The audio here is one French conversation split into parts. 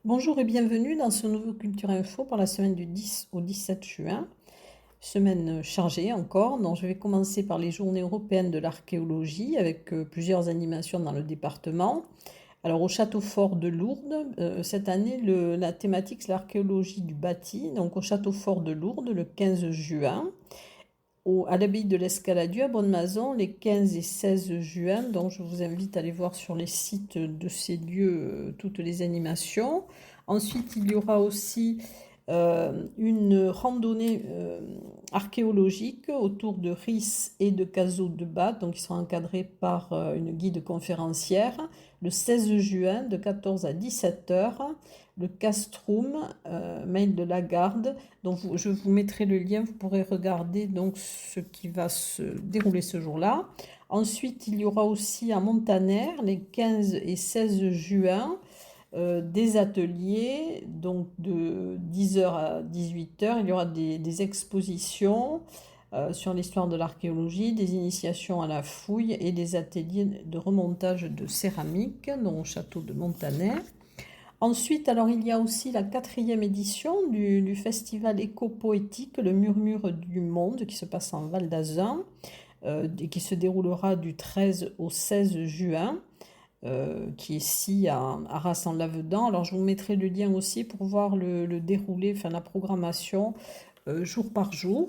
Bonjour et bienvenue dans ce nouveau Culture Info pour la semaine du 10 au 17 juin. Semaine chargée encore, donc je vais commencer par les journées européennes de l'archéologie avec plusieurs animations dans le département. Alors au château fort de Lourdes, cette année la thématique c'est l'archéologie du bâti, donc au château fort de Lourdes le 15 juin. À l'abbaye de l'Escaladieu à Bonne-Mason les 15 et 16 juin. Donc je vous invite à aller voir sur les sites de ces lieux toutes les animations. Ensuite, il y aura aussi une randonnée archéologique autour de Ris et de Cazaux de Bat, donc ils sont encadrés par une guide conférencière, le 16 juin de 14 à 17 heures, le Castrum, Mail de la Garde. Donc je vous mettrai le lien, vous pourrez regarder donc ce qui va se dérouler ce jour-là. Ensuite, il y aura aussi à Montaner, les 15 et 16 juin, des ateliers, donc de 10h à 18h. Il y aura des expositions sur l'histoire de l'archéologie, des initiations à la fouille et des ateliers de remontage de céramique, donc au château de Montaner. Ensuite, alors il y a aussi la 4e édition du festival éco-poétique Le Murmure du Monde qui se passe en Val d'Azun et qui se déroulera du 13 au 16 juin. Qui est ici à Arras en Lavedan. Alors je vous mettrai le lien aussi pour voir le déroulé, enfin la programmation jour par jour.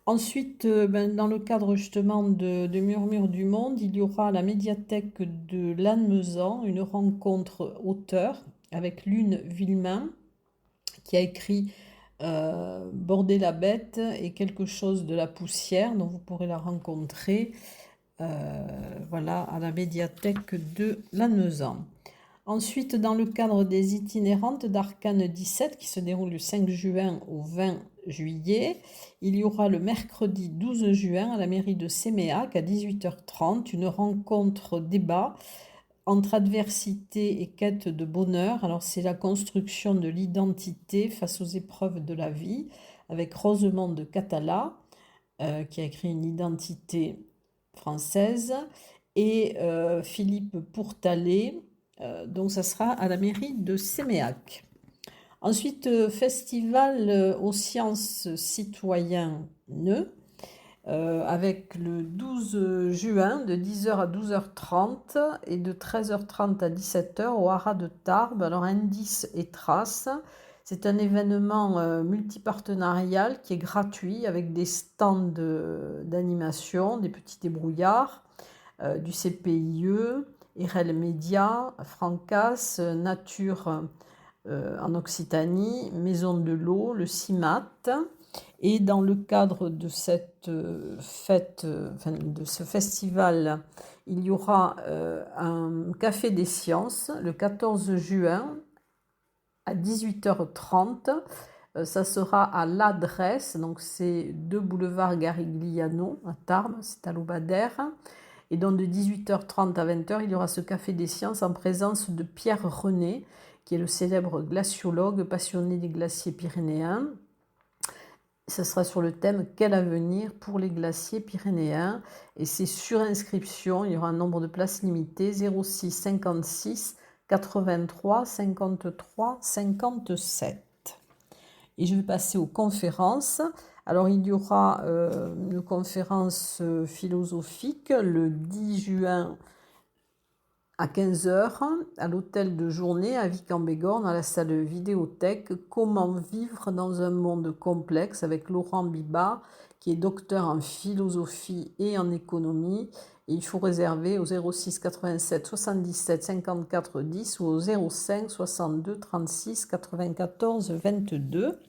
Ensuite, dans le cadre justement de Murmure du Monde, il y aura à la médiathèque de Lannemezan une rencontre auteur avec Lune Villemain qui a écrit Border la bête et quelque chose de la poussière, dont vous pourrez la rencontrer voilà, à la médiathèque de Lannemezan. Ensuite, dans le cadre des itinérantes d'Arcane 17, qui se déroule du 5 juin au 20 juillet, il y aura le mercredi 12 juin à la mairie de Séméac à 18h30 une rencontre débat entre adversité et quête de bonheur. Alors c'est la construction de l'identité face aux épreuves de la vie avec Rosemonde Catala qui a écrit une identité française et Philippe Pourtalais. Donc ça sera à la mairie de Séméac. Ensuite, festival aux sciences citoyennes avec le 12 juin de 10h à 12h30 et de 13h30 à 17h au Haras de Tarbes. Alors indices et traces, c'est un événement multipartenarial qui est gratuit avec des stands d'animation, des petits débrouillards, du CPIE, RL Média, Francas, Nature en Occitanie, Maison de l'eau, le CIMAT. Et dans le cadre de cette fête, de ce festival, il y aura un café des sciences le 14 juin à 18h30. Ça sera à l'adresse, donc c'est 2 boulevard Garigliano à Tarbes, c'est à l'Aubadère. Et donc de 18h30 à 20h, il y aura ce café des sciences en présence de Pierre René, qui est le célèbre glaciologue passionné des glaciers pyrénéens. Ce sera sur le thème « Quel avenir pour les glaciers pyrénéens ?» et c'est sur inscription, il y aura un nombre de places limitées, 06 56 83 53 57. Et je vais passer aux conférences. Alors il y aura une conférence philosophique le 10 juin à 15h à l'hôtel de journée à Vic-en-Bégorre dans la salle vidéothèque « Comment vivre dans un monde complexe » avec Laurent Bibat qui est docteur en philosophie et en économie. Et il faut réserver au 06 87 77 54 10 ou au 05 62 36 94 22.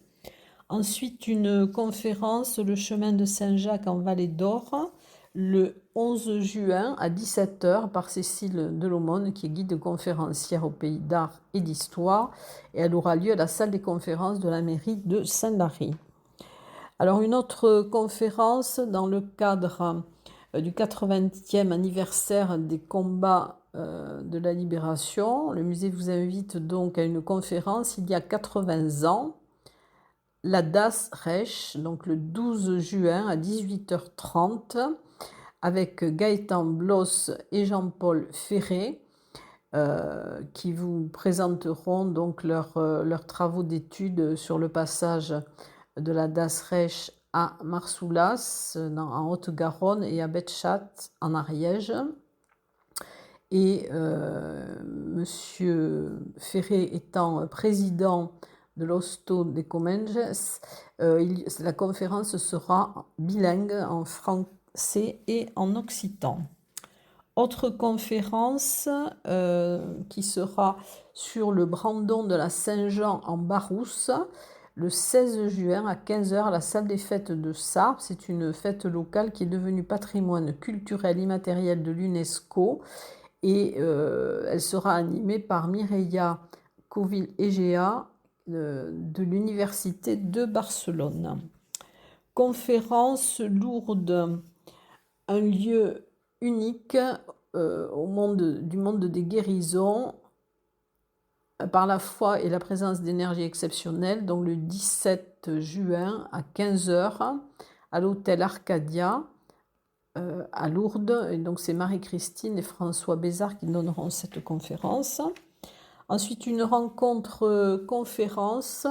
Ensuite, une conférence, le chemin de Saint-Jacques en Vallée d'Or, le 11 juin à 17h par Cécile Delaumone, qui est guide conférencière au Pays d'Art et d'Histoire, et elle aura lieu à la salle des conférences de la mairie de Saint-Lary. Alors, une autre conférence dans le cadre du 80e anniversaire des combats de la Libération. Le musée vous invite donc à une conférence il y a 80 ans, la Das Reich, donc le 12 juin à 18h30, avec Gaëtan Bloss et Jean-Paul Ferré, qui vous présenteront donc leurs travaux d'études sur le passage de la Das Reich à Marsoulas en Haute-Garonne et à Betchat en Ariège. Et Monsieur Ferré étant président de l'Hosto des Comenges, la conférence sera bilingue en français et en occitan. Autre conférence qui sera sur le brandon de la Saint-Jean en Barousse, le 16 juin à 15h à la salle des fêtes de Sarp. C'est une fête locale qui est devenue patrimoine culturel immatériel de l'UNESCO et elle sera animée par Mireia Covil-Egea de l'Université de Barcelone. Conférence Lourdes, un lieu unique du monde des guérisons par la foi et la présence d'énergie exceptionnelle, donc le 17 juin à 15h à l'hôtel Arcadia à Lourdes. Et donc c'est Marie-Christine et François Bézard qui donneront cette conférence. Ensuite, une rencontre conférence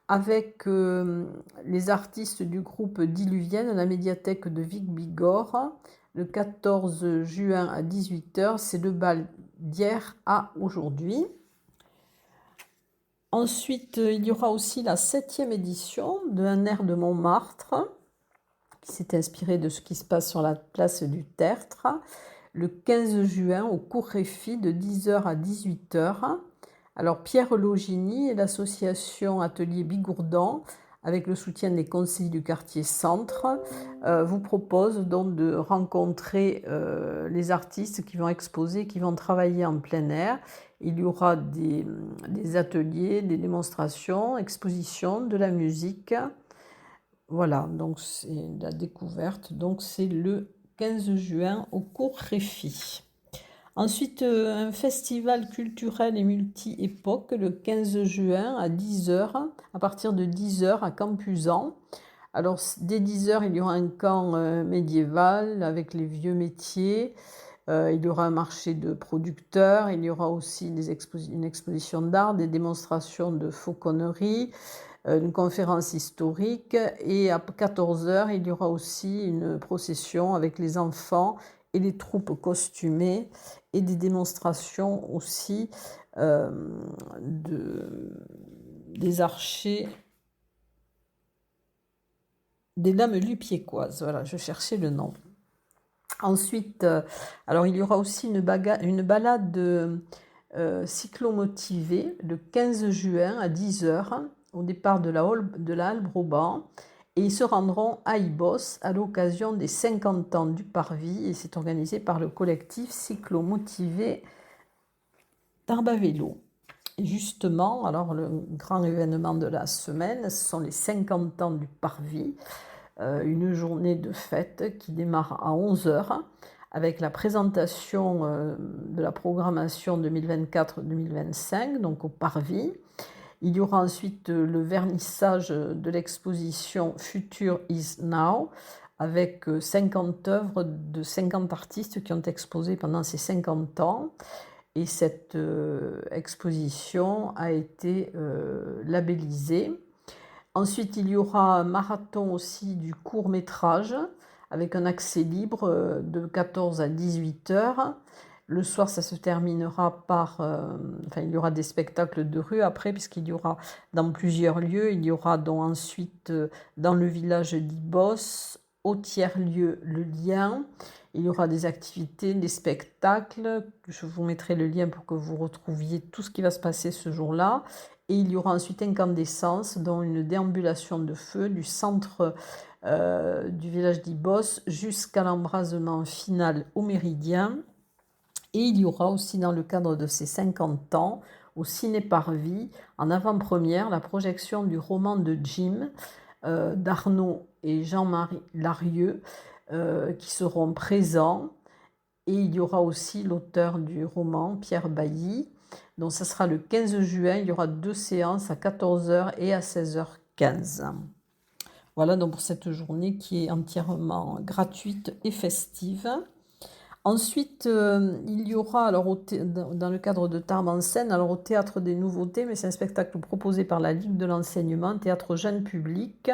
avec les artistes du groupe Diluvienne à la médiathèque de Vic-Bigorre, le 14 juin à 18h. C'est le bal d'hier à aujourd'hui. Ensuite, il y aura aussi la 7e édition de Un air de Montmartre, qui s'est inspiré de ce qui se passe sur la place du Tertre, le 15 juin au cours Réfi de 10h à 18h. Alors Pierre Logini et l'association Atelier Bigourdan, avec le soutien des conseils du quartier centre, vous proposent donc de rencontrer les artistes qui vont exposer, qui vont travailler en plein air. Il y aura des ateliers, des démonstrations, expositions, de la musique. Voilà, donc c'est la découverte. Donc c'est le 15 juin au cours Réfi. Ensuite, un festival culturel et multi-époque le 15 juin à 10h, à partir de 10h à Campuzan. Alors, dès 10h, il y aura un camp médiéval avec les vieux métiers. Il y aura un marché de producteurs. Il y aura aussi une exposition d'art, des démonstrations de fauconnerie, une conférence historique. Et à 14h, il y aura aussi une procession avec les enfants et les troupes costumées et des démonstrations aussi des archers, des dames lupiécoises. Voilà, je cherchais le nom. Ensuite, alors il y aura aussi une balade cyclomotivée le 15 juin à 10h au départ de la Halle Broban. Et ils se rendront à Ibos à l'occasion des 50 ans du Parvis et c'est organisé par le collectif cyclomotivé Tarbes à vélo. Et justement, alors le grand événement de la semaine, ce sont les 50 ans du Parvis, une journée de fête qui démarre à 11h avec la présentation de la programmation 2024-2025, donc au Parvis. Il y aura ensuite le vernissage de l'exposition Future is Now avec 50 œuvres de 50 artistes qui ont exposé pendant ces 50 ans. Et cette exposition a été labellisée. Ensuite, il y aura un marathon aussi du court-métrage avec un accès libre de 14 à 18h. Le soir, ça se terminera par... il y aura des spectacles de rue après, puisqu'il y aura dans plusieurs lieux. Il y aura donc ensuite dans le village d'Ibos, au tiers-lieu Le Lien. Il y aura des activités, des spectacles. Je vous mettrai le lien pour que vous retrouviez tout ce qui va se passer ce jour-là. Et il y aura ensuite incandescence, dont une déambulation de feu du centre du village d'Ibos jusqu'à l'embrasement final au Méridien. Et il y aura aussi dans le cadre de ces 50 ans, au Ciné-Parvis, en avant-première, la projection du roman de Jim d'Arnaud et Jean-Marie Larieux qui seront présents. Et il y aura aussi l'auteur du roman, Pierre Bailly. Donc ça sera le 15 juin, il y aura 2 séances à 14 h et à 16h15. Voilà donc pour cette journée qui est entièrement gratuite et festive. Ensuite, il y aura, alors dans le cadre de Tarbes en Seine, alors au Théâtre des Nouveautés, mais c'est un spectacle proposé par la Ligue de l'Enseignement, théâtre jeune public,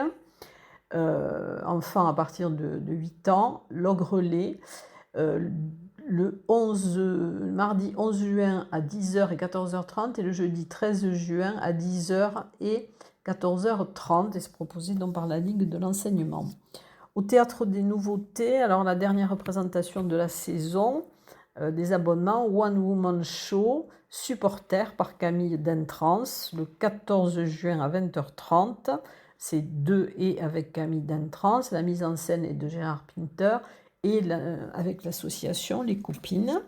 enfants à partir de 8 ans, L'Ogrelet, le mardi 11 juin à 10 h et 14h30 et le jeudi 13 juin à 10 h et 14h30, et c'est proposé donc par la Ligue de l'Enseignement. Au Théâtre des Nouveautés, alors la dernière représentation de la saison, des abonnements, One Woman Show, Supporter par Camille Dentrance, le 14 juin à 20h30. C'est 2 et avec Camille Dentrance. La mise en scène est de Gérard Pinter et avec l'association Les Copines.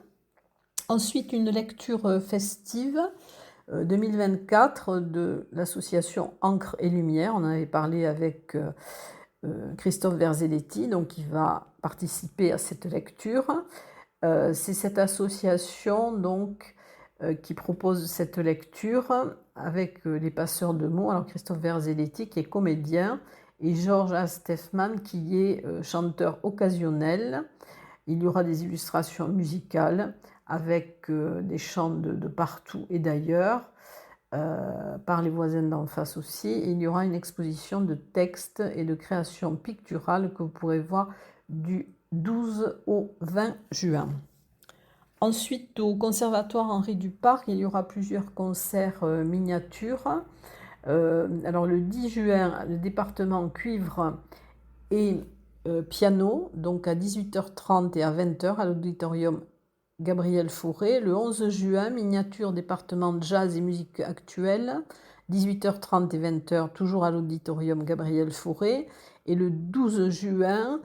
Ensuite, une lecture festive 2024 de l'association Encre et Lumière. On en avait parlé avec Christophe Verzelletti, donc qui va participer à cette lecture. C'est cette association donc qui propose cette lecture avec les passeurs de mots. Alors Christophe Verzelletti qui est comédien et Georges Astefman qui est chanteur occasionnel. Il y aura des illustrations musicales avec des chants de partout et d'ailleurs. Par les voisins d'en face aussi. Et il y aura une exposition de textes et de créations picturales que vous pourrez voir du 12 au 20 juin. Ensuite, au Conservatoire Henri Duparc, il y aura plusieurs concerts miniatures. Alors le 10 juin, le département cuivre et piano, donc à 18h30 et à 20h à l'auditorium Gabriel Fauré. Le 11 juin, miniature département jazz et musique actuelle, 18h30 et 20h, toujours à l'auditorium Gabriel Fauré. Et le 12 juin,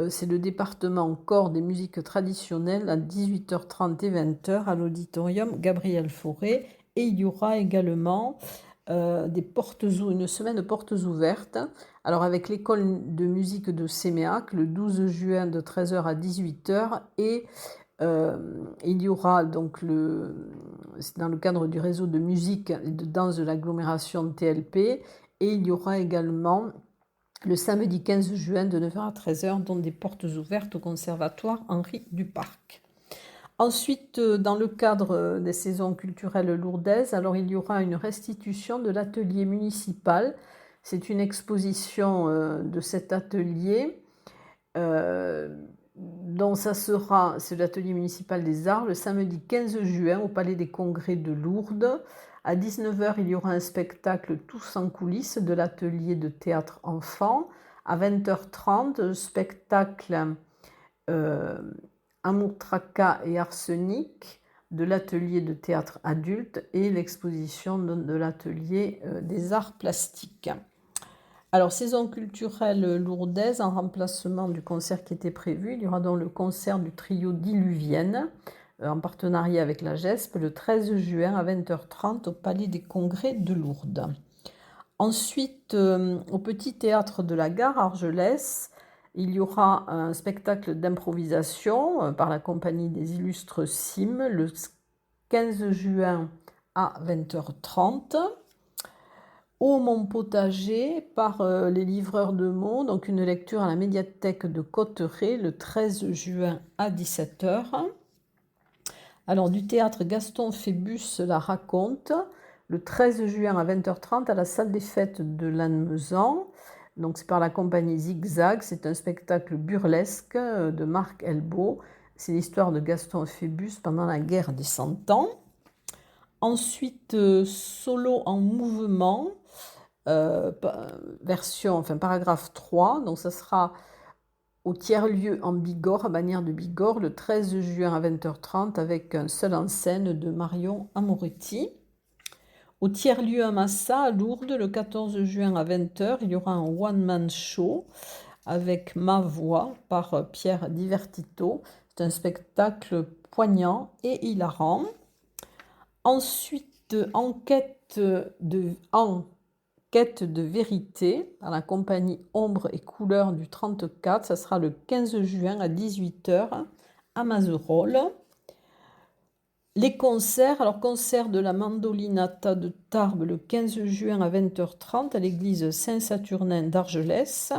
c'est le département corps des musiques traditionnelles à 18h30 et 20h à l'auditorium Gabriel Fauré. Et il y aura également une semaine de portes ouvertes. Alors avec l'école de musique de Séméac, le 12 juin de 13h à 18h et il y aura donc dans le cadre du réseau de musique et de danse de l'agglomération de TLP, et il y aura également le samedi 15 juin de 9h à 13h, dont des portes ouvertes au Conservatoire Henri Duparc. Ensuite, dans le cadre des saisons culturelles lourdaises, alors il y aura une restitution de l'atelier municipal. C'est une exposition de cet atelier. Donc c'est l'atelier municipal des arts, le samedi 15 juin au Palais des Congrès de Lourdes. À 19h, il y aura un spectacle Tous en coulisses de l'atelier de théâtre enfant. À 20h30, spectacle Amour, tracas et arsenic de l'atelier de théâtre adulte et l'exposition de l'atelier des arts plastiques. Alors, saison culturelle lourdaise, en remplacement du concert qui était prévu, il y aura donc le concert du trio Diluvienne, en partenariat avec la GESP, le 13 juin à 20h30 au Palais des Congrès de Lourdes. Ensuite, au Petit Théâtre de la Gare, Argelès, il y aura un spectacle d'improvisation par la compagnie des Illustres Cimes, le 15 juin à 20h30. Au Mon Potager par les livreurs de mots, donc une lecture à la médiathèque de Cotteret le 13 juin à 17h. Alors du théâtre Gaston Phébus la raconte le 13 juin à 20h30 à la salle des fêtes de Lannemezan. Donc c'est par la compagnie Zigzag, c'est un spectacle burlesque de Marc Elbaut. C'est l'histoire de Gaston Phébus pendant la guerre des 100 ans. Ensuite, solo en mouvement, paragraphe 3, donc ça sera au tiers-lieu en Bigorre, à Bagnères de Bigorre, le 13 juin à 20h30 avec un seul en scène de Marion Amoretti. Au tiers-lieu à Massa, à Lourdes, le 14 juin à 20h, il y aura un one-man show avec Ma Voix par Pierre Divertito. C'est un spectacle poignant et hilarant. Ensuite, enquête de vérité à la compagnie Ombre et Couleurs du 34. Ça sera le 15 juin à 18h à Mazerolles. Les concerts, alors concert de la Mandolinata de Tarbes le 15 juin à 20h30 à l'église Saint-Saturnin d'Argelès.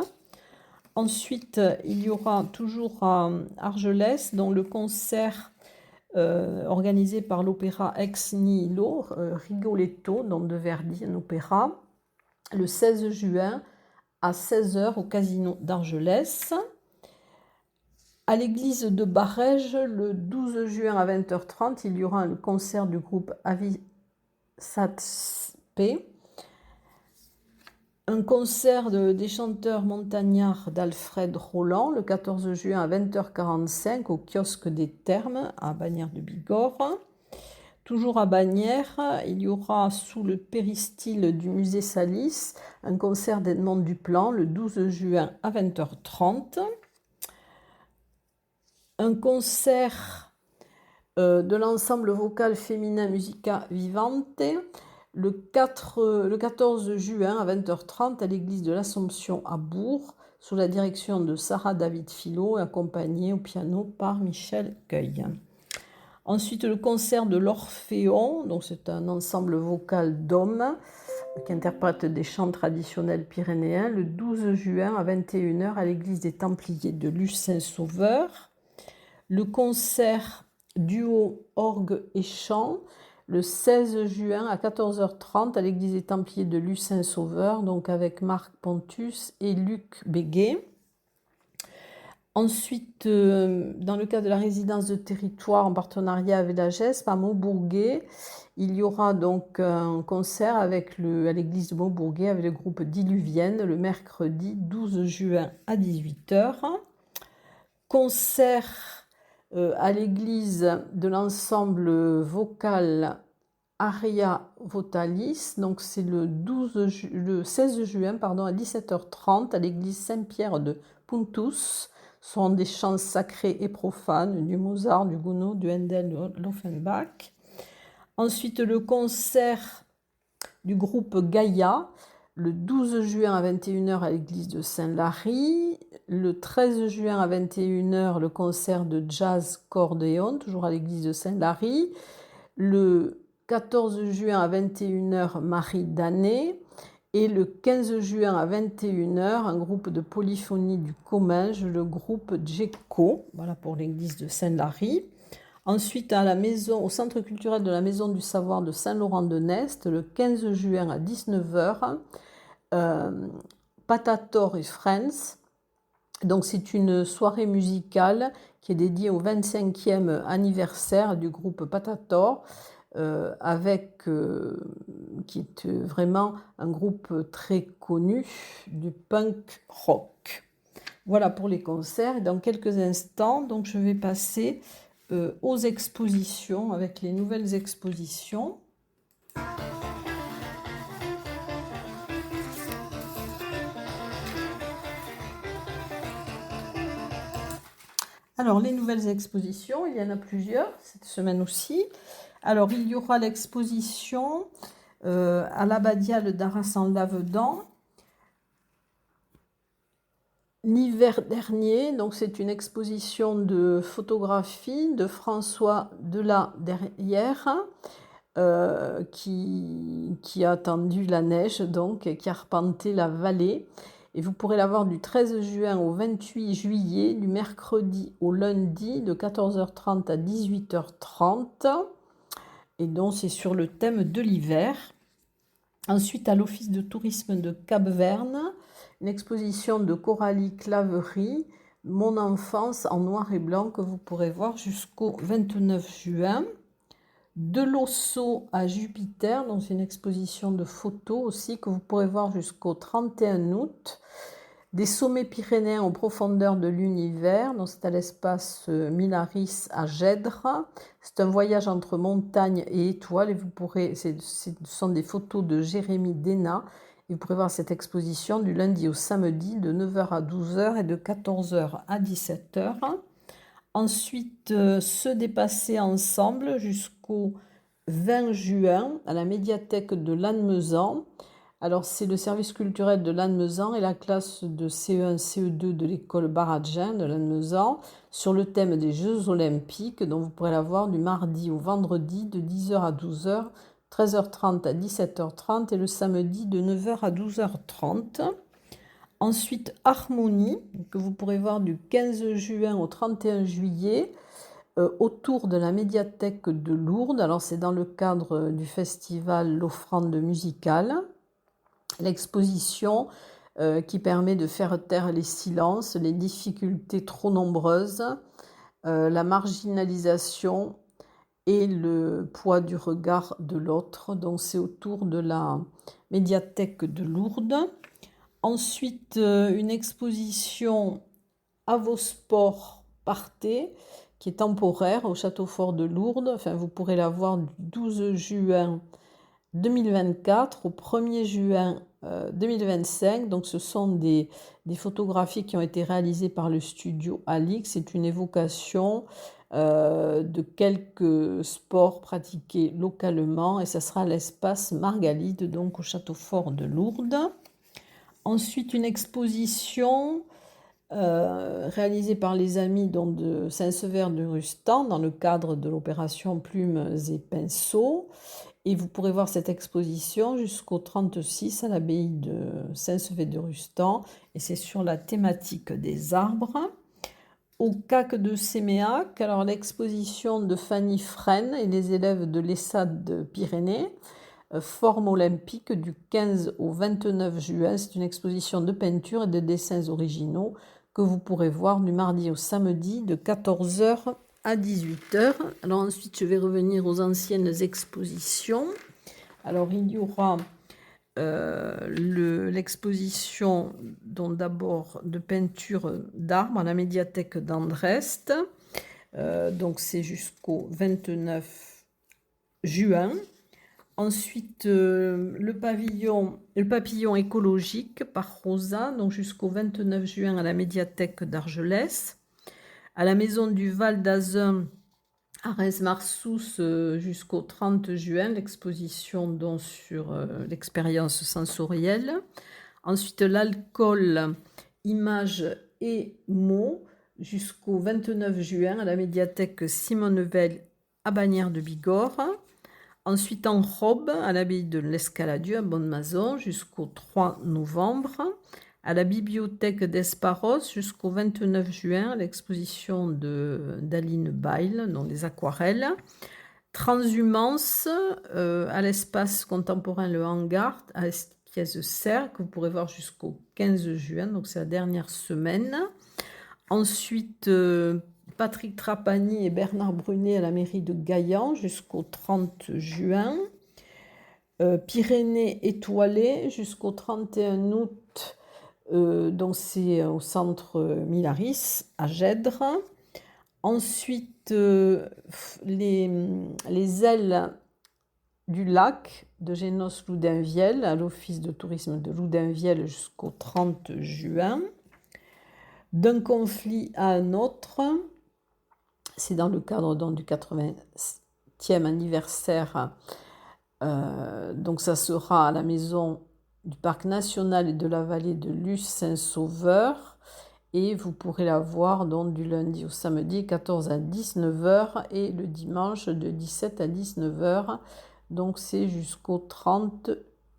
Ensuite, il y aura toujours à Argelès, dont le concert organisé par l'opéra Ex Nihilo, Rigoletto, donc de Verdi, un opéra, le 16 juin à 16h au casino d'Argelès. À l'église de Barèges, le 12 juin à 20h30, il y aura un concert du groupe Avisatspe. Un concert des chanteurs montagnards d'Alfred Roland, le 14 juin à 20h45 au kiosque des Thermes à Bagnères de Bigorre. Toujours à Bagnères, il y aura sous le péristyle du musée Salis un concert d'Edmond Duplan le 12 juin à 20h30. Un concert de l'ensemble vocal féminin Musica Vivante le 14 juin à 20h30 à l'église de l'Assomption à Bourg, sous la direction de Sarah David Philo, accompagnée au piano par Michel Cueil. Ensuite, le concert de l'Orphéon, donc c'est un ensemble vocal d'hommes qui interprète des chants traditionnels pyrénéens, le 12 juin à 21h à l'église des Templiers de Luce-Saint-Sauveur. Le concert duo orgue et chant, le 16 juin à 14h30 à l'église des Templiers de Luce-Saint-Sauveur, donc avec Marc Pontus et Luc Béguet. Ensuite, dans le cadre de la résidence de territoire en partenariat avec la GESP à Maubourguet, il y aura donc un concert à l'église de Maubourguet avec le groupe Diluvienne le mercredi 12 juin à 18h. Concert à l'église de l'ensemble vocal Aria Votalis, donc c'est le 16 juin à 17h30 à l'église Saint-Pierre de Puntus. Ce sont des chants sacrés et profanes du Mozart, du Gounod, du Handel, de l'Offenbach. Ensuite, le concert du groupe Gaïa, le 12 juin à 21h à l'église de Saint-Lary. Le 13 juin à 21h, le concert de jazz cordéon, toujours à l'église de Saint-Lary. Le 14 juin à 21h, Marie Danet. Et le 15 juin à 21h, un groupe de polyphonie du Comminges, le groupe Djeko, voilà pour l'église de Saint-Lary. Ensuite, au centre culturel de la Maison du Savoir de Saint-Laurent-de-Nest, le 15 juin à 19h, Patator et Friends. Donc c'est une soirée musicale qui est dédiée au 25e anniversaire du groupe Patator, qui est vraiment un groupe très connu du punk rock. Voilà pour les concerts. Et dans quelques instants, donc je vais passer aux expositions avec les nouvelles expositions. Alors, les nouvelles expositions, il y en a plusieurs cette semaine aussi. Alors, il y aura l'exposition à l'Abbatiale d'Arras-en-Lavedan l'hiver dernier. Donc, c'est une exposition de photographie de François Deladerrière qui a tendu la neige, donc, et qui a arpenté la vallée. Et vous pourrez la voir du 13 juin au 28 juillet, du mercredi au lundi, de 14h30 à 18h30. Et donc, c'est sur le thème de l'hiver. Ensuite, à l'Office de tourisme de Cap-Verne, une exposition de Coralie Claverie, Mon enfance en noir et blanc, que vous pourrez voir jusqu'au 29 juin. De l'Osso à Jupiter, donc c'est une exposition de photos aussi que vous pourrez voir jusqu'au 31 août. Des sommets pyrénéens aux profondeurs de l'univers, donc c'est à l'espace Minaris à Gèdre. C'est un voyage entre montagnes et étoiles et ce sont des photos de Jérémy Dénat. Et vous pourrez voir cette exposition du lundi au samedi de 9h à 12h et de 14h à 17h. Ensuite, se dépasser ensemble jusqu'au 20 juin à la médiathèque de Lannemezan Alors, c'est le service culturel de Lannemezan et la classe de CE1, CE2 de l'école Baradjin de Lannemezan sur le thème des Jeux Olympiques, dont vous pourrez la voir du mardi au vendredi de 10h à 12h, 13h30 à 17h30 et le samedi de 9h à 12h30. Ensuite, Harmonie, que vous pourrez voir du 15 juin au 31 juillet autour de la médiathèque de Lourdes. Alors, c'est dans le cadre du festival L'Offrande musicale. L'exposition qui permet de faire taire les silences, les difficultés trop nombreuses, la marginalisation et le poids du regard de l'autre. Donc c'est autour de la médiathèque de Lourdes. Ensuite, une exposition à vos sports, partez, qui est temporaire au Château Fort de Lourdes. Enfin, vous pourrez la voir du 12 juin 2024 au 1er juin 2025. Donc, ce sont des photographies qui ont été réalisées par le studio Alix. C'est une évocation de quelques sports pratiqués localement et ça sera à l'espace Margalide, donc au Château Fort de Lourdes. Ensuite, une exposition réalisée par les amis de Saint-Sever de Rustan dans le cadre de l'opération Plumes et Pinceaux. Et vous pourrez voir cette exposition jusqu'au 36 à l'abbaye de Saint-Sever de Rustan. Et c'est sur la thématique des arbres. Au CAC de Séméac, alors l'exposition de Fanny Fresne et les élèves de l'ESSAD de Pyrénées, forme olympique du 15 au 29 juin. C'est une exposition de peinture et de dessins originaux que vous pourrez voir du mardi au samedi de 14h à 18h. Alors ensuite, je vais revenir aux anciennes expositions. Alors il y aura l'exposition d'abord de peinture d'arbres à la médiathèque d'Andrest. Donc c'est jusqu'au 29 juin. Ensuite, le papillon écologique par Rosa, donc jusqu'au 29 juin à la médiathèque d'Argelès. À la maison du Val d'Azun, à Reims-Marsous, jusqu'au 30 juin, l'exposition donc sur l'expérience sensorielle. Ensuite, l'alcool, images et mots, jusqu'au 29 juin à la médiathèque Simone Veil à Bagnères de Bigorre. Ensuite, en robe, à l'abbaye de l'Escaladieu à Bonne-Mazon jusqu'au 3 novembre. À la bibliothèque d'Esparos jusqu'au 29 juin, l'exposition d'Aline Bail, dont des aquarelles. Transhumance à l'espace contemporain Le Hangar, à Esquies-Serre, que vous pourrez voir jusqu'au 15 juin, donc c'est la dernière semaine. Ensuite, Patrick Trapani et Bernard Brunet à la mairie de Gaillan jusqu'au 30 juin. Pyrénées étoilées jusqu'au 31 août, donc c'est au centre Milaris à Gèdre. Ensuite, les ailes du lac de Génos-Loudunvielle à l'office de tourisme de Loudunvielle jusqu'au 30 juin. D'un conflit à un autre, c'est dans le cadre donc, du 80e anniversaire. Donc ça sera à la maison du Parc national et de la vallée de Luce-Saint-Sauveur. Et vous pourrez la voir donc du lundi au samedi 14 à 19h et le dimanche de 17 à 19h. Donc c'est jusqu'au 30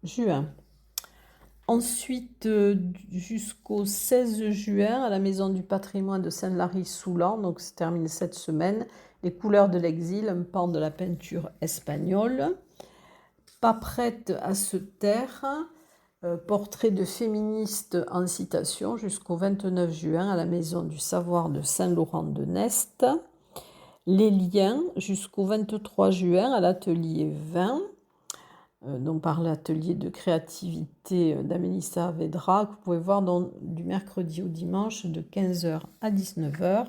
juin. Ensuite, jusqu'au 16 juin, à la Maison du patrimoine de Saint-Lary-Soulan, donc se termine cette semaine, les couleurs de l'exil, un pan de la peinture espagnole. Pas prête à se taire, portrait de féministes en citation, jusqu'au 29 juin, à la Maison du savoir de Saint-Laurent-de-Nest. Les liens, jusqu'au 23 juin, à l'atelier 20. Donc par l'atelier de créativité d'Amélie Saavedra, que vous pouvez voir du mercredi au dimanche de 15h à 19h.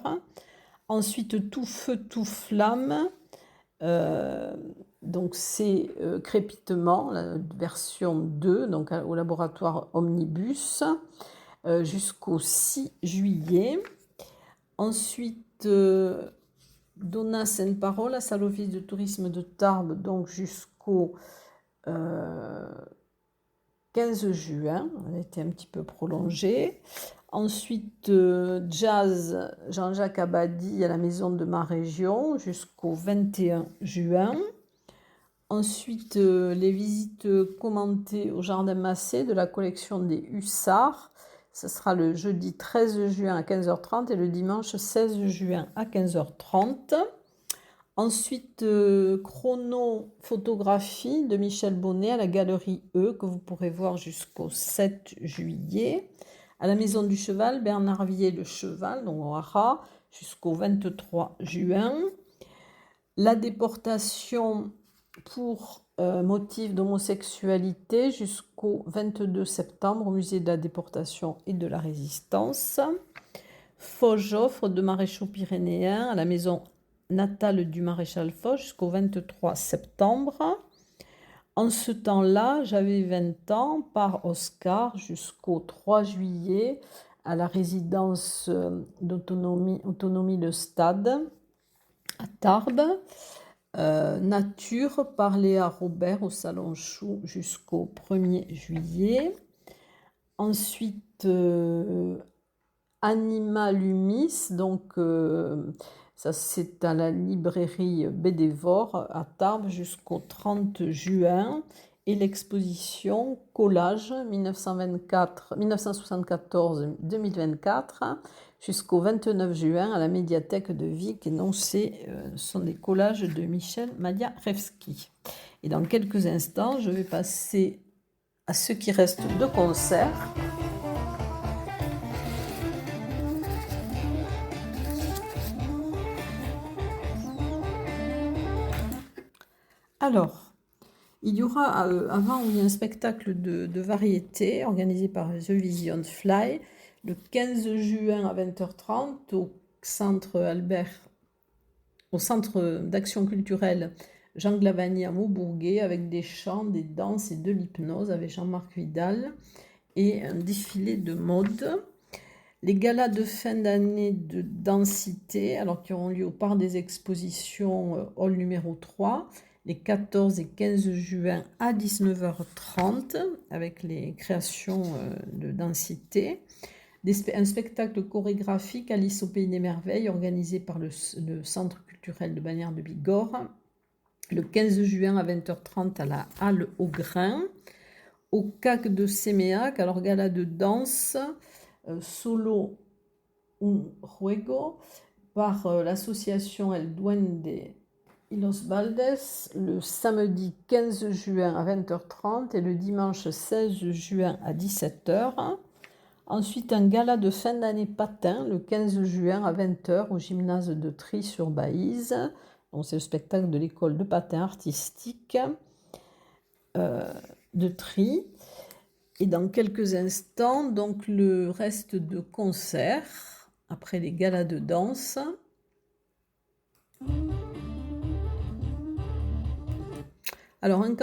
Ensuite, Tout feu, tout flamme. Donc c'est Crépitement, la version 2, donc au laboratoire Omnibus, jusqu'au 6 juillet. Ensuite, Donna Sainte-Parole, la salle office de tourisme de Tarbes, donc jusqu'au 15 juin, elle a été un petit peu prolongée. Ensuite, jazz Jean-Jacques Abadie à la Maison de ma région jusqu'au 21 juin. Ensuite, les visites commentées au Jardin Massé de la collection des Hussards. Ce sera le jeudi 13 juin à 15h30 et le dimanche 16 juin à 15h30. Ensuite, chronophotographie de Michel Bonnet à la galerie E, que vous pourrez voir jusqu'au 7 juillet. À la Maison du Cheval, Bernard Villiers le Cheval, donc au Haras, jusqu'au 23 juin. La déportation pour motif d'homosexualité jusqu'au 22 septembre au musée de la déportation et de la résistance. Foch offre de maréchaux pyrénéens à la maison natale du maréchal Foch jusqu'au 23 septembre. En ce temps-là, j'avais 20 ans, par Oscar jusqu'au 3 juillet à la résidence d'autonomie Le Stade à Tarbes. Nature par Léa Robert au Salon Chou jusqu'au 1er juillet. Ensuite, Anima Lumis, donc ça c'est à la librairie Bédévore à Tarbes jusqu'au 30 juin. Et l'exposition Collage 1974-2024 jusqu'au 29 juin à la médiathèque de Vic. Et donc, ce sont des collages de Michel Madiarewski. Et dans quelques instants, je vais passer à ce qui reste de concert. Alors, il y aura avant un spectacle de variété organisé par The Vision Fly le 15 juin à 20h30 au centre d'action culturelle Jean Glavany à Maubourguet avec des chants, des danses et de l'hypnose avec Jean-Marc Vidal et un défilé de mode. Les galas de fin d'année de densité, alors qui auront lieu au parc des expositions hall numéro 3, les 14 et 15 juin à 19h30, avec les créations de densité. Un spectacle chorégraphique Alice au Pays des Merveilles, organisé par le Centre culturel de Bagnères de Bigorre, le 15 juin à 20h30 à la Halle au Grain. Au CAC de Séméac, alors gala de danse, Solo un Juego, par l'association El Duende y los Baldes, le samedi 15 juin à 20h30 et le dimanche 16 juin à 17h. Ensuite, un gala de fin d'année patin, le 15 juin à 20h au gymnase de Trie-sur-Baïse. C'est le spectacle de l'école de patin artistique de Trie. Et dans quelques instants, donc le reste de concert, après les galas de danse. Alors, un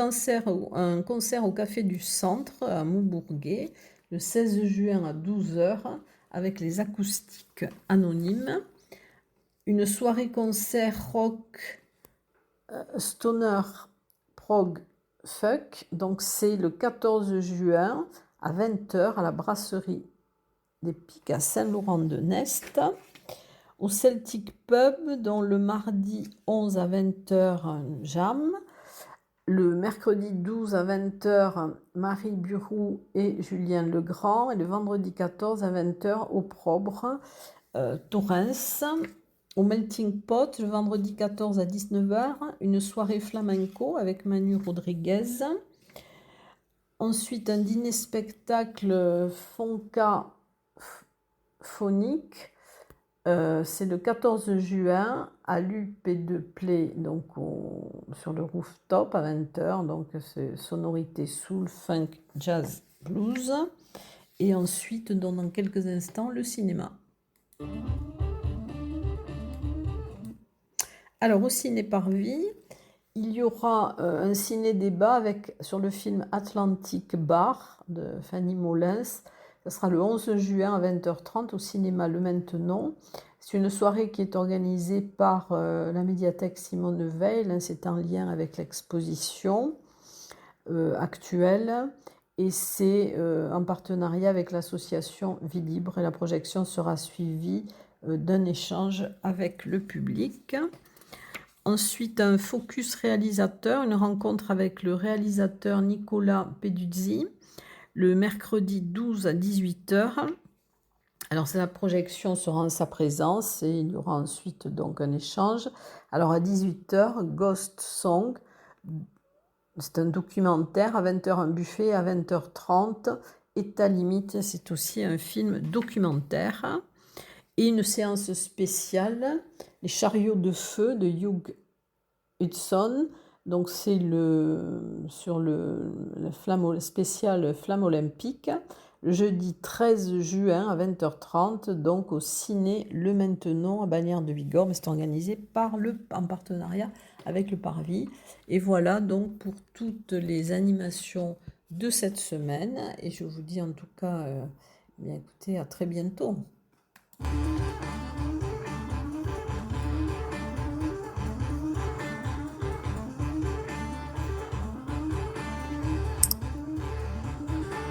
concert au Café du Centre à Maubourguet, le 16 juin à 12h, avec les acoustiques anonymes. Une soirée-concert rock stoner prog fuck, donc c'est le 14 juin à 20h à la brasserie des Pics à Saint-Laurent-de-Nest. Au Celtic Pub, dont le mardi 11 à 20h, un jam. Le mercredi 12 à 20h, Marie Buroux et Julien Legrand. Et le vendredi 14 à 20h, au Probre, Torrens. Au Melting Pot, le vendredi 14 à 19h, une soirée flamenco avec Manu Rodriguez. Ensuite, un dîner-spectacle Fonka phonique. C'est le 14 juin à l'UP2 Play, donc sur le rooftop à 20h. Donc c'est sonorité soul, funk, jazz, blues. Et ensuite, dans quelques instants, le cinéma. Alors, au Ciné-Parvis, il y aura un ciné-débat sur le film Atlantic Bar de Fanny Molins. Ce sera le 11 juin à 20h30 au cinéma Le Maintenant. C'est une soirée qui est organisée par la médiathèque Simone Veil. C'est en lien avec l'exposition actuelle. Et c'est en partenariat avec l'association Vie Libre et la projection sera suivie d'un échange avec le public. Ensuite, un focus réalisateur, une rencontre avec le réalisateur Nicolas Peduzzi, le mercredi 12 à 18 h. Alors, la projection sera en sa présence et il y aura ensuite donc un échange. Alors, à 18 h, Ghost Song, c'est un documentaire. À 20 h, un buffet. À 20 h 30, État limite, c'est aussi un film documentaire. Et une séance spéciale, Les chariots de feu de Hugh Hudson. Donc c'est sur le spécial Flamme olympique, le jeudi 13 juin à 20 h 30, donc au ciné Le Maintenant à Bagnères de Bigorre, mais c'est organisé en partenariat avec le Parvis. Et voilà donc pour toutes les animations de cette semaine. Et je vous dis en tout cas, bien écoutez, à très bientôt.